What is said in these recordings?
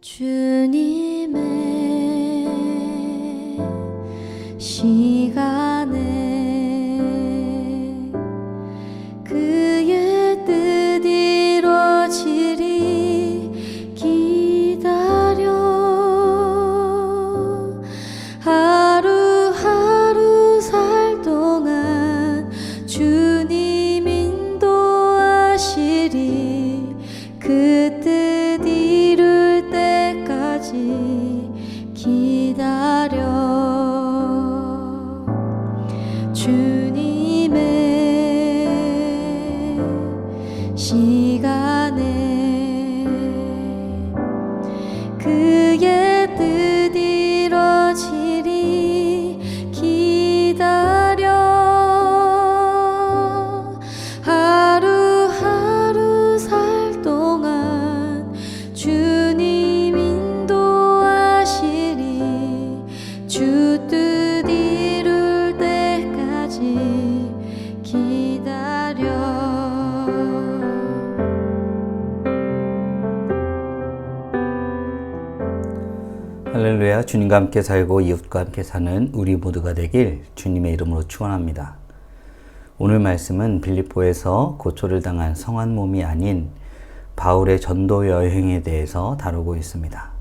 주님의 시간에 그의 뜻 이루어지리 기다려 하루하루 살 동안 주님 인도하시리 그 뜻 이룰 때까지 기다려 주님의 시간에 그의 뜻 이루어지리 기다려 하루하루 살 동안 주님 인도하시리 주 뜻 이룰 때까지 기다려. 할렐루야. 주님과 함께 살고 이웃과 함께 사는 우리 모두가 되길 주님의 이름으로 축원합니다. 오늘 말씀은 빌립보에서 고초를 당한 성한 몸이 아닌 바울의 전도 여행에 대해서 다루고 있습니다.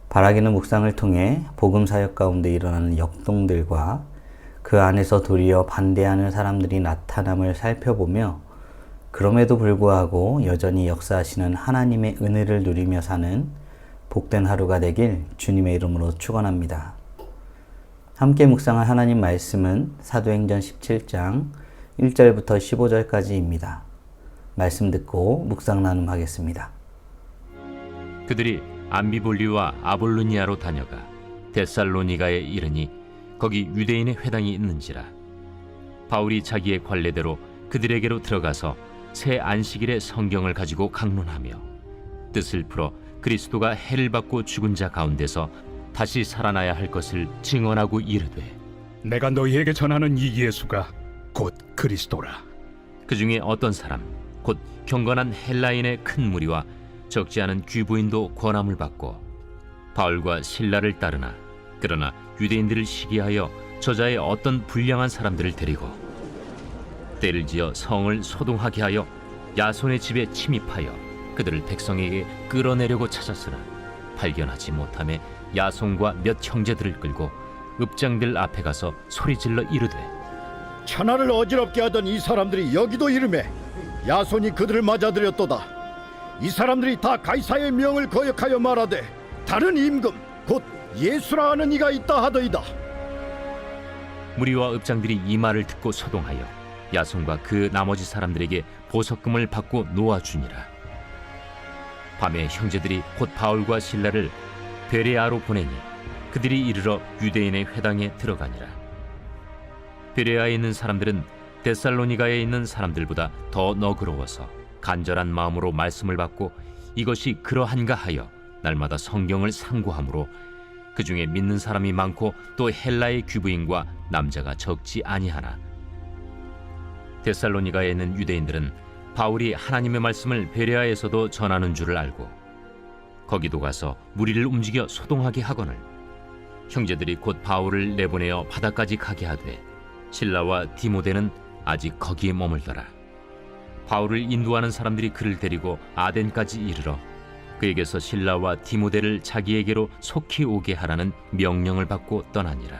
바라기는 묵상을 통해 복음 사역 가운데 일어나는 역동들과 그 안에서 도리어 반대하는 사람들이 나타남을 살펴보며 그럼에도 불구하고 여전히 역사하시는 하나님의 은혜를 누리며 사는 복된 하루가 되길 주님의 이름으로 축원합니다. 함께 묵상할 하나님 말씀은 사도행전 17장 1절부터 15절까지입니다. 말씀 듣고 묵상 나눔하겠습니다. 그들이 암비볼리와 아볼로니아로 다녀가 데살로니가에 이르니 거기 유대인의 회당이 있는지라. 바울이 자기의 관례대로 그들에게로 들어가서 새 안식일에 성경을 가지고 강론하며 뜻을 풀어 그리스도가 해를 받고 죽은 자 가운데서 다시 살아나야 할 것을 증언하고 이르되 내가 너희에게 전하는 이 예수가 곧 그리스도라. 그 중에 어떤 사람 곧 경건한 헬라인의 큰 무리와 적지 않은 귀부인도 권함을 받고 바울과 실라를 따르나 그러나 유대인들을 시기하여 저자의 어떤 불량한 사람들을 데리고 때를 지어 성을 소동하게 하여 야손의 집에 침입하여 그들을 백성에게 끌어내려고 찾았으나 발견하지 못하매 야손과 몇 형제들을 끌고 읍장들 앞에 가서 소리질러 이르되 천하를 어지럽게 하던 이 사람들이 여기도 이르매 야손이 그들을 맞아들였도다. 이 사람들이 다 가이사의 명을 거역하여 말하되 다른 임금 곧 예수라 하는 이가 있다 하더이다. 무리와 읍장들이 이 말을 듣고 소동하여 야손과 그 나머지 사람들에게 보석금을 받고 놓아주니라. 밤에 형제들이 곧 바울과 실라를 베레아로 보내니 그들이 이르러 유대인의 회당에 들어가니라. 베레아에 있는 사람들은 데살로니가에 있는 사람들보다 더 너그러워서 간절한 마음으로 말씀을 받고 이것이 그러한가 하여 날마다 성경을 상고하므로 그 중에 믿는 사람이 많고 또 헬라의 귀부인과 남자가 적지 아니하나 데살로니가에 있는 유대인들은 바울이 하나님의 말씀을 베레아에서도 전하는 줄을 알고 거기도 가서 무리를 움직여 소동하게 하거늘 형제들이 곧 바울을 내보내어 바다까지 가게 하되 실라와 디모데는 아직 거기에 머물더라. 바울을 인도하는 사람들이 그를 데리고 아덴까지 이르러 그에게서 실라와 디모데를 자기에게로 속히 오게 하라는 명령을 받고 떠나니라.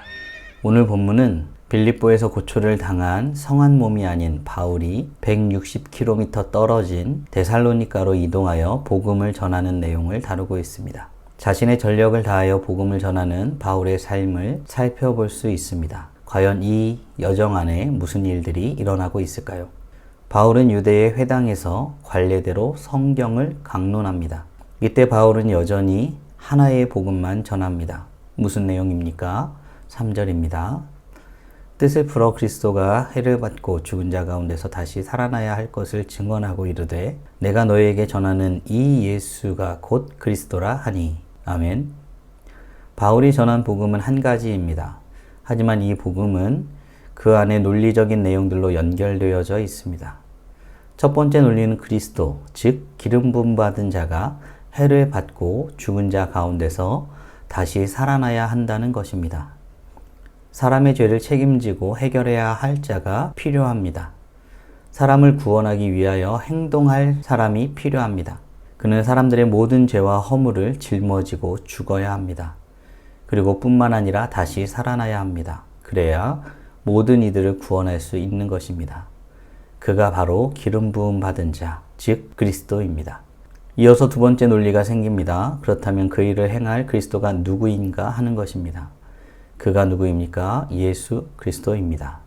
오늘 본문은 빌립보에서 고초를 당한 성한 몸이 아닌 바울이 160km 떨어진 데살로니가로 이동하여 복음을 전하는 내용을 다루고 있습니다. 자신의 전력을 다하여 복음을 전하는 바울의 삶을 살펴볼 수 있습니다. 과연 이 여정 안에 무슨 일들이 일어나고 있을까요? 바울은 유대의 회당에서 관례대로 성경을 강론합니다. 이때 바울은 여전히 하나의 복음만 전합니다. 무슨 내용입니까? 3절입니다. 뜻을 풀어 그리스도가 해를 받고 죽은 자 가운데서 다시 살아나야 할 것을 증언하고 이르되 내가 너희에게 전하는 이 예수가 곧 그리스도라 하니. 아멘. 바울이 전한 복음은 한 가지입니다. 하지만 이 복음은 그 안에 논리적인 내용들로 연결되어져 있습니다. 첫 번째 논리는 그리스도, 즉 기름 부음 받은 자가 해를 받고 죽은 자 가운데서 다시 살아나야 한다는 것입니다. 사람의 죄를 책임지고 해결해야 할 자가 필요합니다. 사람을 구원하기 위하여 행동할 사람이 필요합니다. 그는 사람들의 모든 죄와 허물을 짊어지고 죽어야 합니다. 그리고 뿐만 아니라 다시 살아나야 합니다. 그래야 모든 이들을 구원할 수 있는 것입니다. 그가 바로 기름 부음 받은 자, 즉 그리스도입니다. 이어서 두 번째 논리가 생깁니다. 그렇다면 그 일을 행할 그리스도가 누구인가 하는 것입니다. 그가 누구입니까? 예수 그리스도입니다.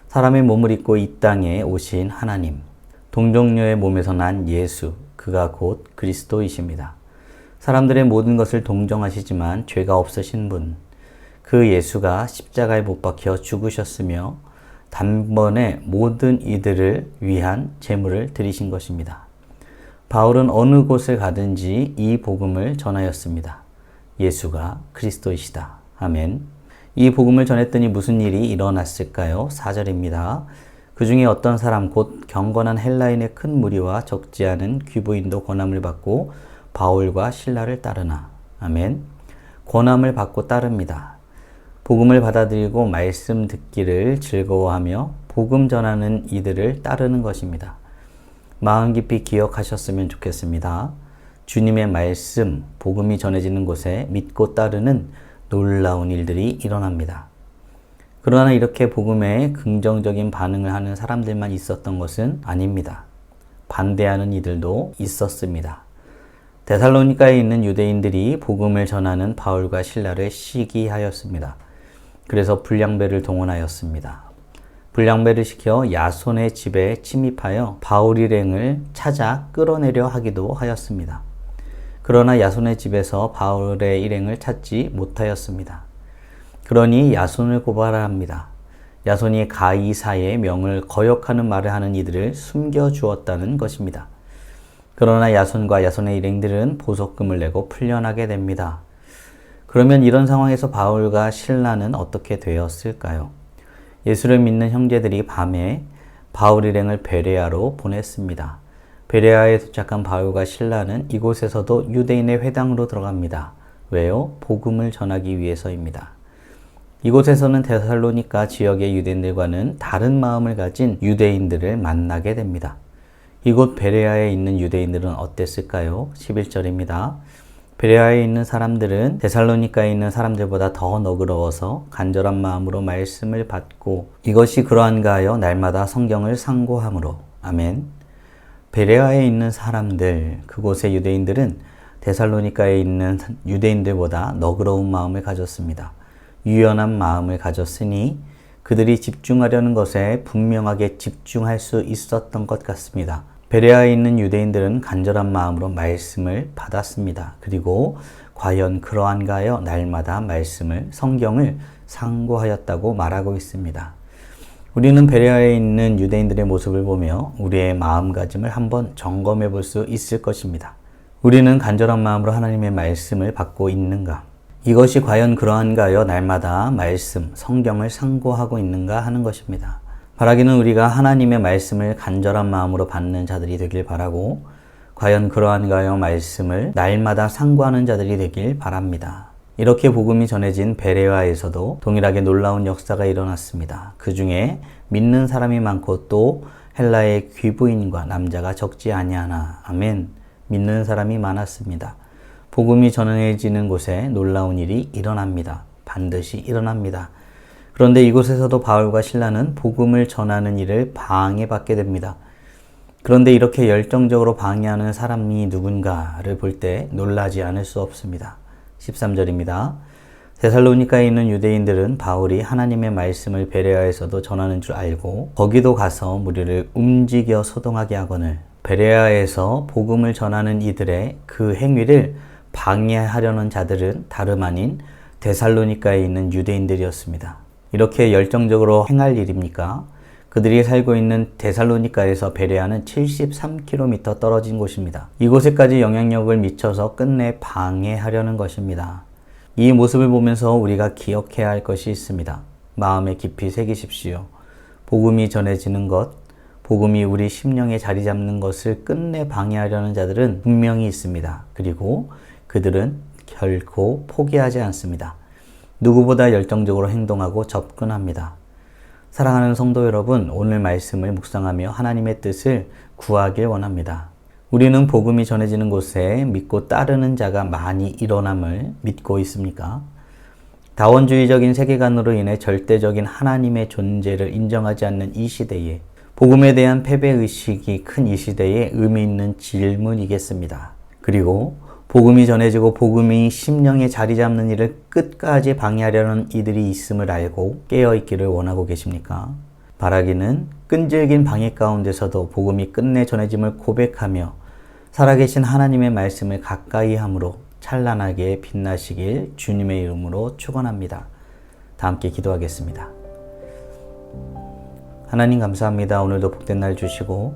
사람의 몸을 입고 이 땅에 오신 하나님, 동정녀의 몸에서 난 예수, 그가 곧 그리스도이십니다. 사람들의 모든 것을 동정하시지만 죄가 없으신 분, 그 예수가 십자가에 못 박혀 죽으셨으며 단번에 모든 이들을 위한 제물을 드리신 것입니다. 바울은 어느 곳을 가든지 이 복음을 전하였습니다. 예수가 그리스도이시다. 아멘. 이 복음을 전했더니 무슨 일이 일어났을까요? 4절입니다. 그 중에 어떤 사람 곧 경건한 헬라인의 큰 무리와 적지 않은 귀부인도 권함을 받고 바울과 실라를 따르나. 아멘. 권함을 받고 따릅니다. 복음을 받아들이고 말씀 듣기를 즐거워하며 복음 전하는 이들을 따르는 것입니다. 마음 깊이 기억하셨으면 좋겠습니다. 주님의 말씀, 복음이 전해지는 곳에 믿고 따르는 놀라운 일들이 일어납니다. 그러나 이렇게 복음에 긍정적인 반응을 하는 사람들만 있었던 것은 아닙니다. 반대하는 이들도 있었습니다. 데살로니가에 있는 유대인들이 복음을 전하는 바울과 실라를 시기하였습니다. 그래서 불량배를 동원하였습니다. 불량배를 시켜 야손의 집에 침입하여 바울 일행을 찾아 끌어내려 하기도 하였습니다. 그러나 야손의 집에서 바울의 일행을 찾지 못하였습니다. 그러니 야손을 고발합니다. 야손이 가이사의 명을 거역하는 말을 하는 이들을 숨겨주었다는 것입니다. 그러나 야손과 야손의 일행들은 보석금을 내고 풀려나게 됩니다. 그러면 이런 상황에서 바울과 실라는 어떻게 되었을까요? 예수를 믿는 형제들이 밤에 바울 일행을 베레아로 보냈습니다. 베레아에 도착한 바울과 실라는 이곳에서도 유대인의 회당으로 들어갑니다. 왜요? 복음을 전하기 위해서입니다. 이곳에서는 데살로니가 지역의 유대인들과는 다른 마음을 가진 유대인들을 만나게 됩니다. 이곳 베레아에 있는 유대인들은 어땠을까요? 11절입니다. 베레아에 있는 사람들은 데살로니가에 있는 사람들보다 더 너그러워서 간절한 마음으로 말씀을 받고 이것이 그러한가 하여 날마다 성경을 상고함으로. 아멘. 베레아에 있는 사람들, 그곳의 유대인들은 데살로니가에 있는 유대인들보다 너그러운 마음을 가졌습니다. 유연한 마음을 가졌으니 그들이 집중하려는 것에 분명하게 집중할 수 있었던 것 같습니다. 베레아에 있는 유대인들은 간절한 마음으로 말씀을 받았습니다. 그리고 과연 그러한가 하여 날마다 말씀을, 성경을 상고하였다고 말하고 있습니다. 우리는 베레아에 있는 유대인들의 모습을 보며 우리의 마음가짐을 한번 점검해 볼 수 있을 것입니다. 우리는 간절한 마음으로 하나님의 말씀을 받고 있는가? 이것이 과연 그러한가 하여 날마다 말씀, 성경을 상고하고 있는가 하는 것입니다. 바라기는 우리가 하나님의 말씀을 간절한 마음으로 받는 자들이 되길 바라고 과연 그러한가 하여 말씀을 날마다 상고하는 자들이 되길 바랍니다. 이렇게 복음이 전해진 베레아에서도 동일하게 놀라운 역사가 일어났습니다. 그 중에 믿는 사람이 많고 또 헬라의 귀부인과 남자가 적지 아니하나. 아멘. 믿는 사람이 많았습니다. 복음이 전해지는 곳에 놀라운 일이 일어납니다. 반드시 일어납니다. 그런데 이곳에서도 바울과 실라는 복음을 전하는 일을 방해받게 됩니다. 그런데 이렇게 열정적으로 방해하는 사람이 누군가를 볼 때 놀라지 않을 수 없습니다. 13절입니다. 데살로니가에 있는 유대인들은 바울이 하나님의 말씀을 베레아에서도 전하는 줄 알고 거기도 가서 무리를 움직여 소동하게 하거늘 베레아에서 복음을 전하는 이들의 그 행위를 방해하려는 자들은 다름 아닌 데살로니가에 있는 유대인들이었습니다. 이렇게 열정적으로 행할 일입니까? 그들이 살고 있는 데살로니가에서 베레아는 73km 떨어진 곳입니다. 이곳에까지 영향력을 미쳐서 끝내 방해하려는 것입니다. 이 모습을 보면서 우리가 기억해야 할 것이 있습니다. 마음에 깊이 새기십시오. 복음이 전해지는 것, 복음이 우리 심령에 자리 잡는 것을 끝내 방해하려는 자들은 분명히 있습니다. 그리고 그들은 결코 포기하지 않습니다. 누구보다 열정적으로 행동하고 접근합니다. 사랑하는 성도 여러분, 오늘 말씀을 묵상하며 하나님의 뜻을 구하길 원합니다. 우리는 복음이 전해지는 곳에 믿고 따르는 자가 많이 일어남을 믿고 있습니까? 다원주의적인 세계관으로 인해 절대적인 하나님의 존재를 인정하지 않는 이 시대에 복음에 대한 패배의식이 큰 이 시대에 의미 있는 질문이겠습니다. 그리고 복음이 전해지고 복음이 심령에 자리 잡는 일을 끝까지 방해하려는 이들이 있음을 알고 깨어있기를 원하고 계십니까? 바라기는 끈질긴 방해 가운데서도 복음이 끝내 전해짐을 고백하며 살아계신 하나님의 말씀을 가까이 함으로 찬란하게 빛나시길 주님의 이름으로 축원합니다. 다 함께 기도하겠습니다. 하나님 감사합니다. 오늘도 복된 날 주시고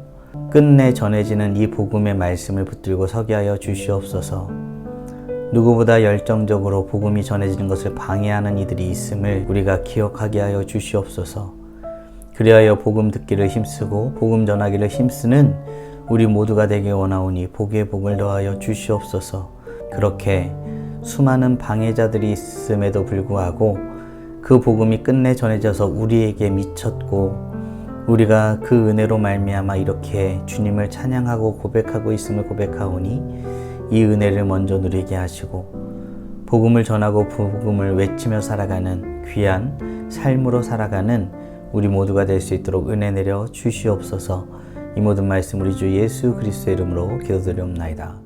끝내 전해지는 이 복음의 말씀을 붙들고 서게 하여 주시옵소서. 누구보다 열정적으로 복음이 전해지는 것을 방해하는 이들이 있음을 우리가 기억하게 하여 주시옵소서. 그리하여 복음 듣기를 힘쓰고 복음 전하기를 힘쓰는 우리 모두가 되게 원하오니 복의 복을 더하여 주시옵소서. 그렇게 수많은 방해자들이 있음에도 불구하고 그 복음이 끝내 전해져서 우리에게 미쳤고 우리가 그 은혜로 말미암아 이렇게 주님을 찬양하고 고백하고 있음을 고백하오니 이 은혜를 먼저 누리게 하시고 복음을 전하고 복음을 외치며 살아가는 귀한 삶으로 살아가는 우리 모두가 될 수 있도록 은혜 내려 주시옵소서. 이 모든 말씀 우리 주 예수 그리스도의 이름으로 기도드리옵나이다.